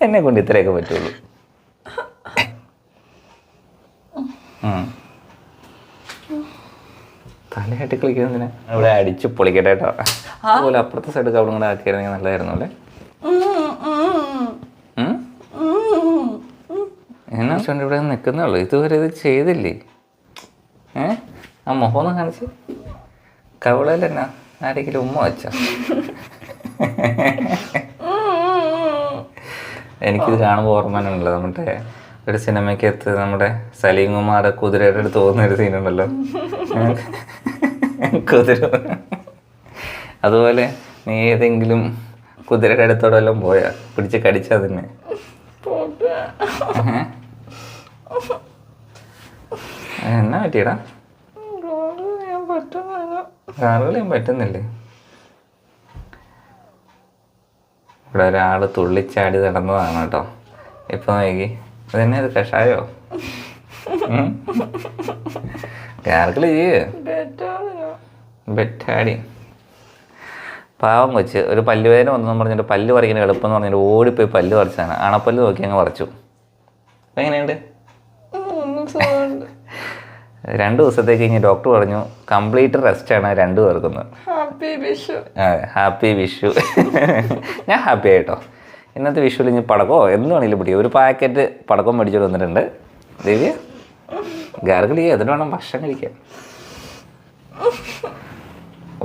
എന്നെ കൊണ്ട് ഇത്രയൊക്കെ പറ്റുള്ളൂ. തലയായിട്ട് കളിക്കുന്നതിന് ഇവിടെ അടിച്ച് പൊളിക്കട്ടെ കേട്ടോ. അതുപോലെ അപ്പുറത്തെ സൈഡ് കവളും കൂടെ ആക്കിയിരുന്നെങ്കിൽ നല്ലതായിരുന്നു അല്ലേ? എന്നാ വെച്ചോണ്ട് ഇവിടെ നിൽക്കുന്നേ ഉള്ളൂ, ഇതുവരെ ഇത് ചെയ്തില്ലേ? ആ മുഖം ഒന്ന് കാണിച്ച്. കവളയിൽ എന്നാ ആരെങ്കിലും ഉമ്മ വെച്ച? എനിക്കിത് കാണുമ്പോൾ ഓർമ്മയുണ്ടല്ലോ, നമ്മുടെ ഒരു സിനിമയ്ക്കകത്ത് നമ്മുടെ സലീം കുമാർ കുതിരയുടെ അടുത്ത് പോകുന്ന ഒരു സീനുണ്ടല്ലോ, കുതിര. അതുപോലെ നീ ഏതെങ്കിലും കുതിരയുടെ അടുത്തോടെല്ലാം പോയാ പിടിച്ച് കടിച്ചാ തന്നെ? എന്നാ പറ്റിയടാ? കാറുകൾ ഞാൻ പറ്റുന്നില്ലേ? ഇവിടെ ഒരാൾ തുള്ളിച്ചാടി നടന്നതാണ് കേട്ടോ. ഇപ്പൊ നോക്കി, അതന്നെ അത് കഷായോ? കാറുകള് ബെറ്റാടി. പാവം കൊച്ച് ഒരു പല്ലുവേദന വന്നെന്ന് പറഞ്ഞിട്ട് പല്ല് പറിക്കുന്ന എളുപ്പം എന്ന് പറഞ്ഞിട്ട് ഓടിപ്പോയി പല്ല് പറിച്ചാണ്. അണപ്പല്ല് നോക്കി അങ്ങ് പറിച്ചു. അപ്പം എങ്ങനെയുണ്ട്? 2 ദിവസത്തേക്ക് ഇനി ഡോക്ടർ പറഞ്ഞു കംപ്ലീറ്റ് റെസ്റ്റാണ് 2 പേർക്കും. ഹാപ്പി വിഷു. ഞാൻ ഹാപ്പി ആയിട്ടോ. ഇന്നത്തെ വിഷുവിൽ ഇനി പടക്കമോ എന്ത് വേണമെങ്കിലും പിടിക്കും. ഒരു പാക്കറ്റ് പടക്കം മേടിച്ചിട്ട് വന്നിട്ടുണ്ട്. ദേവിയ ഗാർഗിൾ എന്നിട്ട് വേണം ഭക്ഷണം കഴിക്കാൻ.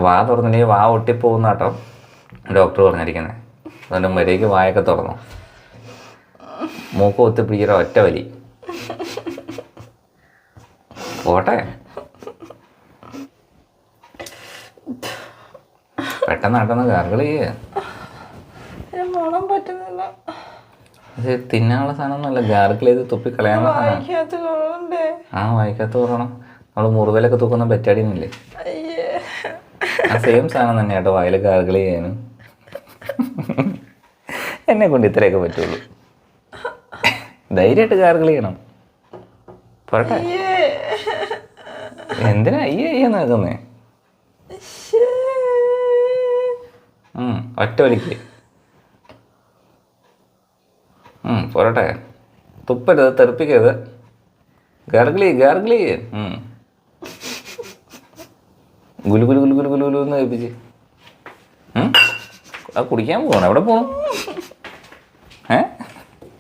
വാ തുറന്നില്ലെങ്കിൽ വാ ഒട്ടിപ്പോകുന്ന കേട്ടോ ഡോക്ടർ പറഞ്ഞിരിക്കുന്നത്. അതുകൊണ്ട് മര്യാദയ്ക്ക് വായൊക്കെ തുറന്നു. മൂക്ക് ഒത്തിപ്പിടിക്കുന്ന ഒറ്റ വലി. പോട്ടെ, പെട്ടെന്ന് ഗാർഗിൾ ഇത് തിന്നാനുള്ള സാധനമൊന്നുമല്ല, ഗാർഗിൾ ചെയ്ത് തുപ്പി കളയാനുള്ള സാധനം. വായിക്കാത്ത തുറക്കണം. നമ്മൾ മുറിവിലൊക്കെ തൂക്കുന്ന ബെറ്റാടിയല്ലേ, ആ സെയിം സാധനം തന്നെ കേട്ടോ വായിൽ ഗാർഗിൾ ചെയ്യാനും. എന്നെ കൊണ്ട് ഇത്രയൊക്കെ പറ്റുള്ളൂ. ധൈര്യമായിട്ട് ഗാർഗിൾ ചെയ്യണം. പോരട്ടെ, എന്തിനാ അയ്യെന്ന് നോക്കുന്നേ? ഒറ്റ വലിക്ക്. പോരട്ടെ, തുപ്പരുത്, തെറിപ്പിക്കരുത്. ഗാർഗിളി ഗുലു ഗുലു ഗുലു ഗുലു ഗുലു ഗുലു എന്ന് കേൾപ്പിച്ച്. അത് കുടിക്കാൻ പോകണം. എവിടെ പോകണം?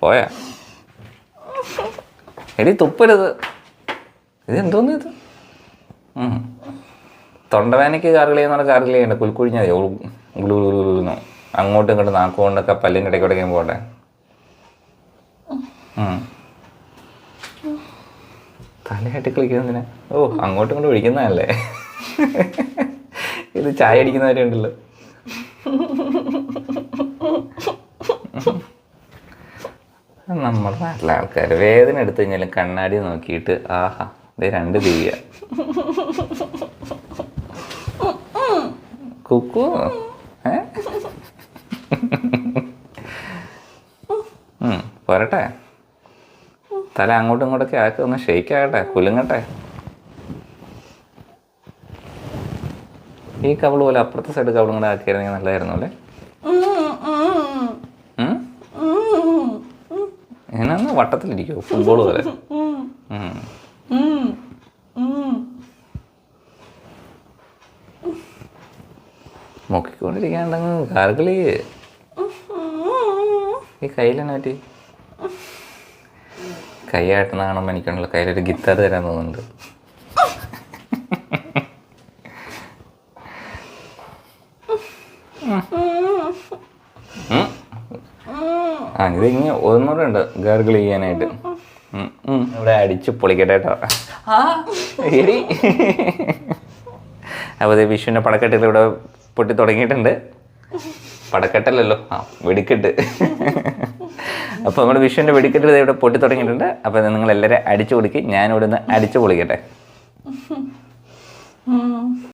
പോയാ എടി തുപ്പരുത്. ഇതെന്തോന്ന് ഇത്? തൊണ്ടവേനയ്ക്ക് ഗാർഗിൾ ചെയ്യുന്ന ഗാർഗിൾ ചെയ്യണ്ട, കുൽക്കുഴിഞ്ഞാൽ മതി. ഗുലു ഗുലു ഗുലു ഗുലുന്നോ അങ്ങോട്ടും ഇങ്ങോട്ടും നാക്കുകൊണ്ടൊക്കെ പല്ലിൻ്റെ ഇടയ്ക്കോടേക്കും പോട്ടെ. തലയായിട്ട് കളിക്കുന്നതിന് അങ്ങോട്ടും ഇങ്ങോട്ടും ഒഴിക്കുന്നതല്ലേ? ഇത് ചായ അടിക്കുന്നവരുണ്ടല്ലോ. നമ്മുടെ നാട്ടിലെ ആൾക്കാർ വേദന എടുത്തു കഴിഞ്ഞാലും കണ്ണാടി നോക്കിയിട്ട് ആഹാ ഇത് 2 ദിവ്യ കുക്കു. പോരട്ടെ, തല അങ്ങോട്ടും ഇങ്ങോട്ടൊക്കെ ആക്കി ഒന്ന് ഷെയ്ക്ക് ആകട്ടെ, കുലുങ്ങട്ടെ. ഈ കവള് പോലെ അപ്പുറത്തെ സൈഡ് കവളും കൂടെ ആക്കിയിരുന്നെങ്കിൽ നല്ലതായിരുന്നു അല്ലേ? ഇങ്ങനെ വട്ടത്തിലിരിക്കുമോ ഫുട്ബോൾ പോലെ? മുക്കിക്കൊണ്ടിരിക്കാണ്ടെങ്കിൽ ഗാർഗിൾ ഈ കയ്യിൽ തന്നെ പറ്റി. കൈയാട്ടെന്ന് കാണുമ്പോൾ എനിക്കുണ്ടല്ലോ കയ്യിലൊരു ഗിത്താർ തരാൻ തോന്നുന്നുണ്ട്. ഇതിങ്ങനെ ഒന്നുകൂടെ ഉണ്ട് ഗാർഗിൾ ചെയ്യാനായിട്ട്. ഇവിടെ അടിച്ച് പൊളിക്കട്ടെ കേട്ടോ. ശരി, അപ്പോൾ ഇത് വിഷുവിൻ്റെ പടക്കെട്ടുകൾ ഇവിടെ പൊട്ടി തുടങ്ങിയിട്ടുണ്ട്. പടക്കെട്ടല്ലല്ലോ, വെടിക്കെട്ട്. അപ്പോൾ നമ്മുടെ വിഷുവിൻ്റെ വെടിക്കെട്ട് ഇവിടെ പൊട്ടി തുടങ്ങിയിട്ടുണ്ട്. അപ്പോൾ നിങ്ങളെല്ലാവരും അടിച്ചു പൊളിക്കും, ഞാനിവിടെ നിന്ന് അടിച്ചു പൊളിക്കട്ടെ.